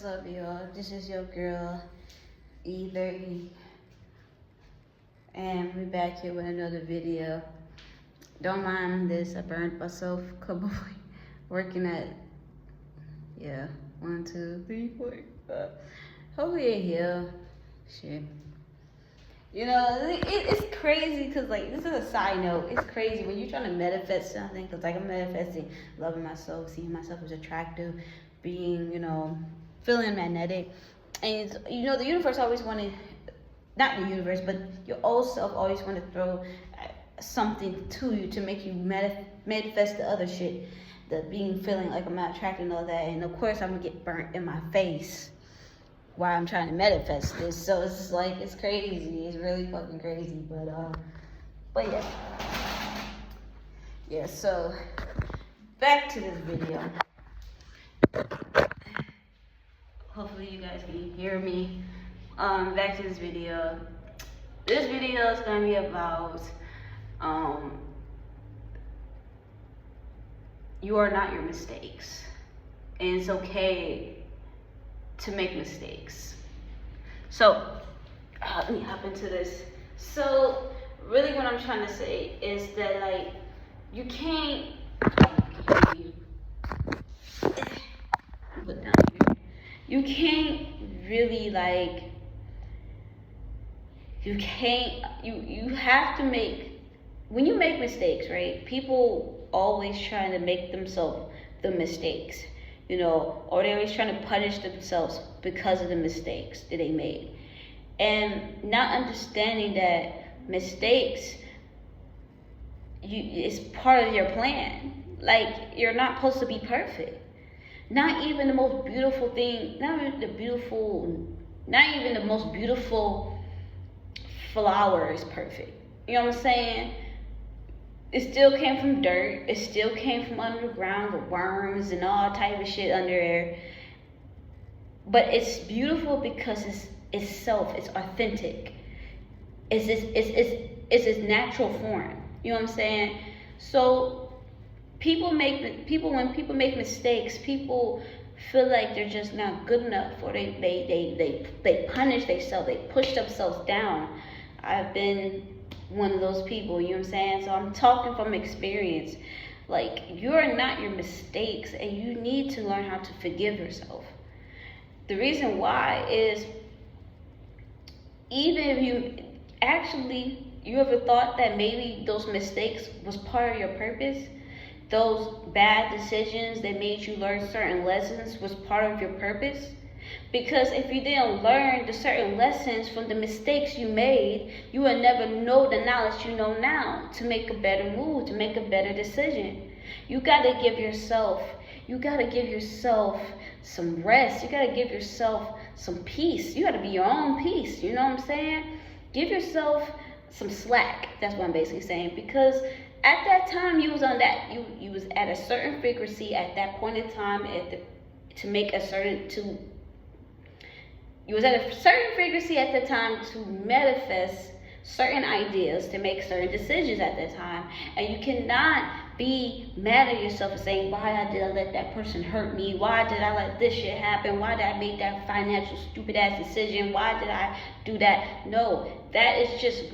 What's up, y'all? This is your girl, E30, and we back here with another video. Don't mind this, I burned myself a couple working at, yeah, 1, 2, 3, 4, 5. Hopefully you're here. Shit. You know, it's crazy because, like, this is a side note. It's crazy when you're trying to manifest something because, like, I'm manifesting loving myself, seeing myself as attractive, being, feeling magnetic. And, the universe always wanted, not the universe, but your old self always want to throw something to you to make you manifest the other shit. The feeling like I'm not attracted and all that. And, of course, I'm going to get burnt in my face while I'm trying to manifest this. So it's just like, it's crazy. It's really fucking crazy. But yeah. Yeah, so back to this video. Hopefully you guys can hear me. Back to this video. This video is gonna be about you are not your mistakes. And it's okay to make mistakes. So let me hop into this. So really what I'm trying to say is that, like, you can't put down here. You can't really, like, you have to make, when you make mistakes, right? People always trying to make themselves the mistakes, or they're always trying to punish themselves because of the mistakes that they made. And not understanding that mistakes, it's part of your plan. Like, you're not supposed to be perfect. Not even the most beautiful thing, not even the most beautiful flower is perfect. You know what I'm saying? It still came from dirt. It still came from underground with worms and all type of shit under there. But it's beautiful because it's self. It's authentic. It's its natural form. You know what I'm saying? So when people make mistakes, people feel like they're just not good enough, or they punish themselves. They push themselves down. I've been one of those people, you know what I'm saying? So I'm talking from experience. Like, you're not your mistakes, and you need to learn how to forgive yourself. The reason why is, even if you ever thought that maybe those mistakes was part of your purpose? Those bad decisions that made you learn certain lessons was part of your purpose? Because if you didn't learn the certain lessons from the mistakes you made, you would never know the knowledge you know now to make a better move, to make a better decision. You gotta give yourself some rest. You gotta give yourself some peace. You gotta be your own peace, you know what I'm saying? Give yourself some slack. That's what I'm basically saying. Because at that time you was on that, you was at a certain frequency at that point in time you was at a certain frequency at the time to manifest certain ideas, to make certain decisions at that time. And you cannot be mad at yourself and saying, why did I let that person hurt me? Why did I let this shit happen? Why did I make that financial stupid ass decision? Why did I do that? No, that is just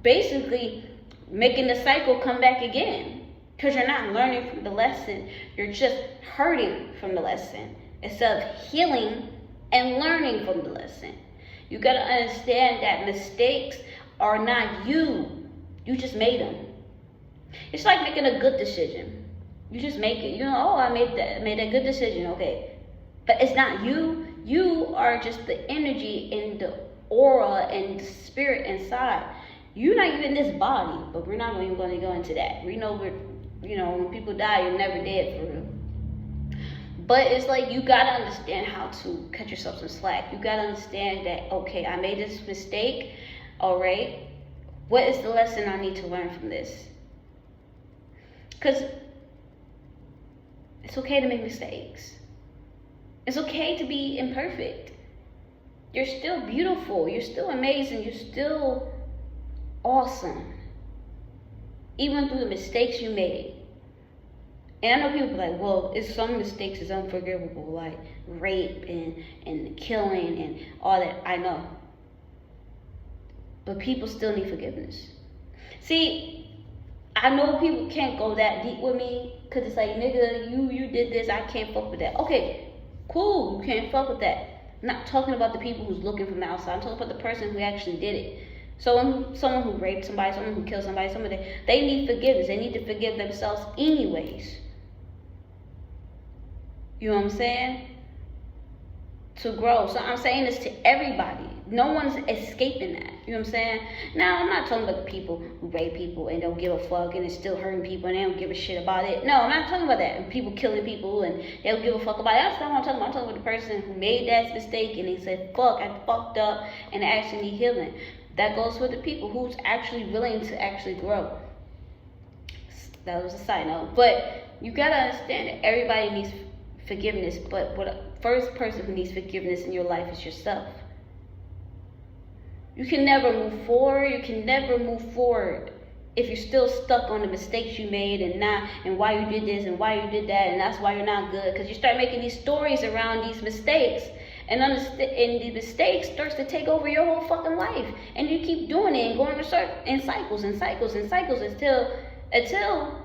basically making the cycle come back again. Because you're not learning from the lesson. You're just hurting from the lesson instead of healing and learning from the lesson. You got to understand that mistakes are not you. You just made them. It's like making a good decision. You just make it. I made that good decision. Okay. But it's not you. You are just the energy and the aura and the spirit inside. You're not even this body, but we're not even going to go into that. We know when people die, you're never dead for real. But it's like, you got to understand how to cut yourself some slack. You got to understand that, okay, I made this mistake. All right. What is the lesson I need to learn from this? Because it's okay to make mistakes. It's okay to be imperfect. You're still beautiful. You're still amazing. You're still awesome. Even through the mistakes you made. And I know people be like, well, it's some mistakes is unforgivable, like rape and killing and all that. I know. But people still need forgiveness. See, I know people can't go that deep with me, because it's like, nigga, you did this, I can't fuck with that. Okay, cool, you can't fuck with that. I'm not talking about the people who's looking from the outside. I'm talking about the person who actually did it. Someone who raped somebody, someone who killed somebody, they need forgiveness. They need to forgive themselves anyways. You know what I'm saying? To grow. So I'm saying this to everybody. No one's escaping that. You know what I'm saying? Now, I'm not talking about the people who rape people and don't give a fuck and it's still hurting people and they don't give a shit about it. No, I'm not talking about that. People killing people and they don't give a fuck about it. That's not what I'm talking about. I'm talking about the person who made that mistake and they said, fuck, I fucked up and I actually need healing. That goes for the people who's actually willing to actually grow. That was a side note. But you gotta understand that everybody needs forgiveness, but what first person who needs forgiveness in your life is yourself. You can never move forward. You can never move forward if you're still stuck on the mistakes you made and why you did this and why you did that and that's why you're not good. Because you start making these stories around these mistakes, and the mistakes starts to take over your whole fucking life, and you keep doing it and going in cycles and cycles and cycles until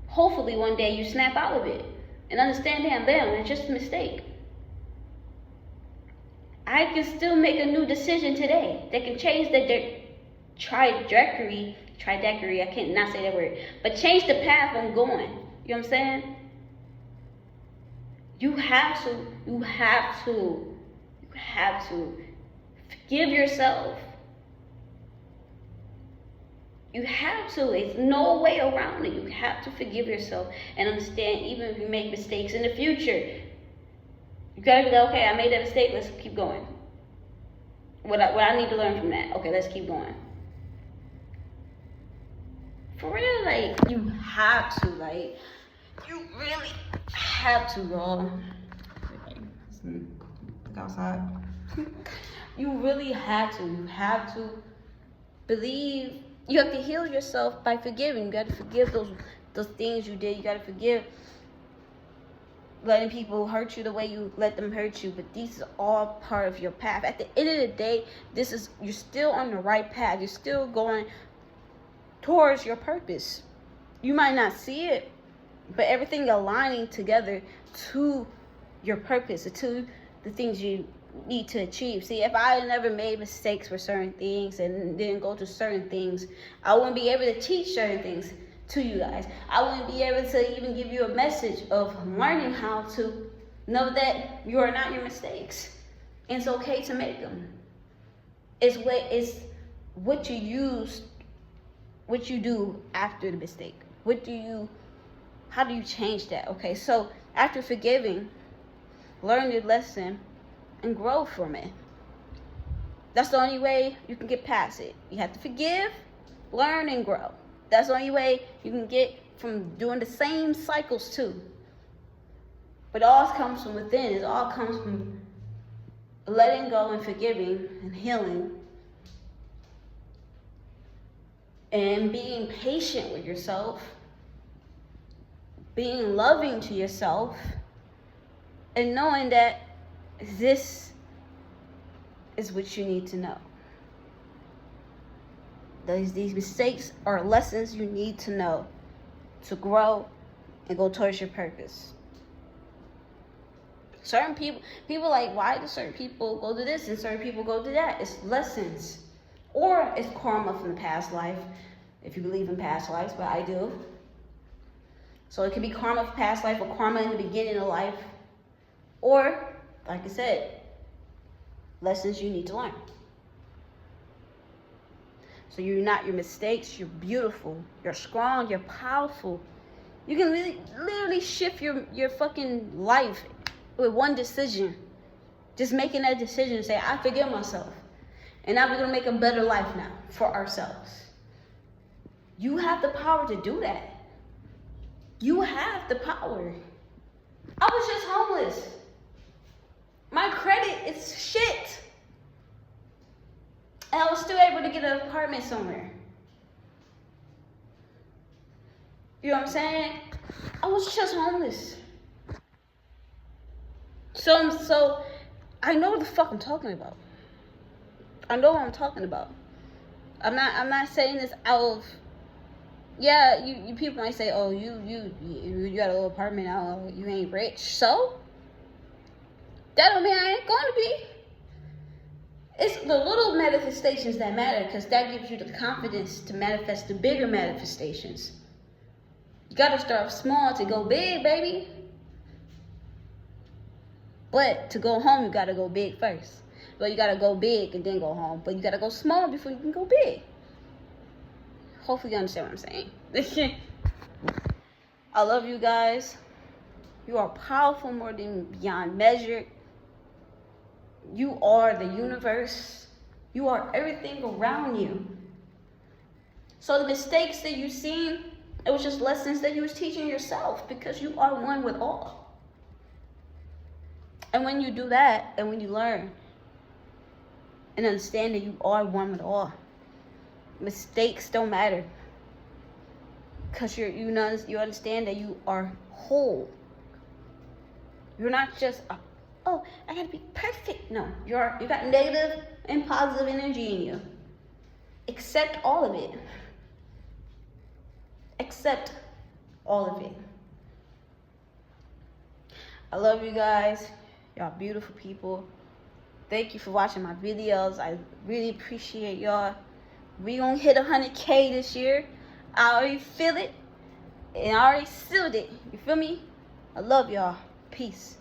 hopefully one day you snap out of it and understand, damn, it's just a mistake. I can still make a new decision today that can change the trajectory, I can't not say that word, but change the path I'm going. You know what I'm saying? You have to forgive yourself. You have to. There's no way around it. You have to forgive yourself and understand, even if you make mistakes in the future, you gotta be like, okay, I made that mistake, let's keep going. What I need to learn from that, okay, let's keep going. For real, like, you have to, like, you really have to, bro. Look outside. You really have to. You have to believe. You have to heal yourself by forgiving. You got to forgive those things you did. You got to forgive letting people hurt you the way you let them hurt you. But these are all part of your path. At the end of the day, you're still on the right path. You're still going towards your purpose. You might not see it, but everything aligning together to your purpose, to the things you need to achieve. See, if I had never made mistakes for certain things and didn't go to certain things, I wouldn't be able to teach certain things to you guys. I wouldn't be able to even give you a message of learning how to know that you are not your mistakes. It's okay to make them. It's what you use, what you do after the mistake. How do you change that? Okay, so after forgiving, learn your lesson and grow from it. That's the only way you can get past it. You have to forgive, learn, and grow. That's the only way you can get from doing the same cycles too. But it all comes from within. It all comes from letting go and forgiving and healing. And being patient with yourself. Being loving to yourself. And knowing that this is what you need to know. These mistakes are lessons you need to know to grow and go towards your purpose. Certain people like, why do certain people go to this and certain people go to that? It's lessons. Or it's karma from the past life, if you believe in past lives, but I do. So it could be karma from past life or karma in the beginning of life. Or, like I said, lessons you need to learn. So you're not your mistakes, you're beautiful, you're strong, you're powerful. You can literally shift your fucking life with one decision. Just making that decision and say, I forgive myself. And now we're going to make a better life now for ourselves. You have the power to do that. You have the power. I was just homeless. My credit is shit. And I was still able to get an apartment somewhere. You know what I'm saying? I was just homeless. So I know what the fuck I'm talking about. I know what I'm talking about. I'm not saying this out of, yeah, you people might say, oh, you got a little apartment out, you ain't rich. So that don't mean I ain't gonna be. It's the little manifestations that matter, because that gives you the confidence to manifest the bigger manifestations. You gotta start small to go big, baby. But to go home, you gotta go big first. Well, you gotta go big and then go home. But you gotta go small before you can go big. Hopefully you understand what I'm saying. I love you guys. You are powerful more than beyond measure. You are the universe. You are everything around you. So the mistakes that you've seen, it was just lessons that you was teaching yourself, because you are one with all. And when you do that, and when you learn and understand that you are one with all, mistakes don't matter, because you understand that you are whole. You're not just oh, I gotta be perfect. No, you got negative and positive energy in you. Accept all of it. Accept all of it. I love you guys. Y'all beautiful people. Thank you for watching my videos. I really appreciate y'all. We gonna hit 100K this year. I already feel it, and I already sealed it. You feel me? I love y'all. Peace.